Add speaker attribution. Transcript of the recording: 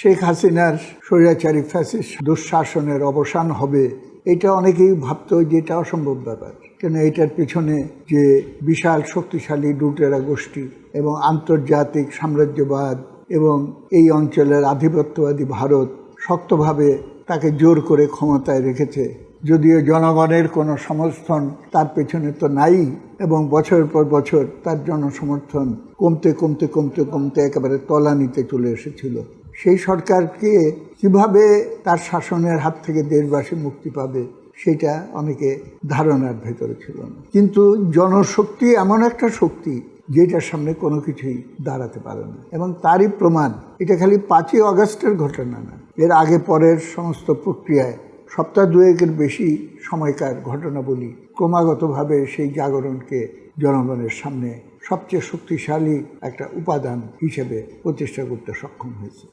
Speaker 1: শেখ হাসিনার স্বৈরাচারী ফ্যাসিস্ট দুঃশাসনের অবসান হবে, এটা অনেকেই ভাবত যে এটা অসম্ভব ব্যাপার। কেন এটার পিছনে যে বিশাল শক্তিশালী লুটেরা গোষ্ঠী এবং আন্তর্জাতিক সাম্রাজ্যবাদ এবং এই অঞ্চলের আধিপত্যবাদী ভারত শক্তভাবে তাকে জোর করে ক্ষমতায় রেখেছে, যদিও জনগণের কোনো সমর্থন তার পেছনে তো নাই, এবং বছরের পর বছর তার জনসমর্থন কমতে কমতে কমতে কমতে একেবারে তলানিতে চলে এসেছিল। সেই সরকারকে কিভাবে তার শাসনের হাত থেকে দেশবাসী মুক্তি পাবে সেটা অনেকে ধারণার ভেতরে ছিল না। কিন্তু জনশক্তি এমন একটা শক্তি যেটার সামনে কোনো কিছুই দাঁড়াতে পারে না, এবং তারই প্রমাণ এটা খালি 5ই আগস্টের ঘটনা না, এর আগে পরের সমস্ত প্রক্রিয়ায় সপ্তাহ দুয়েকের বেশি সময়কার ঘটনাবলী ক্রমাগতভাবে সেই জাগরণকে জনগণের সামনে সবচেয়ে শক্তিশালী একটা উপাদান হিসেবে প্রতিষ্ঠা করতে সক্ষম হয়েছে।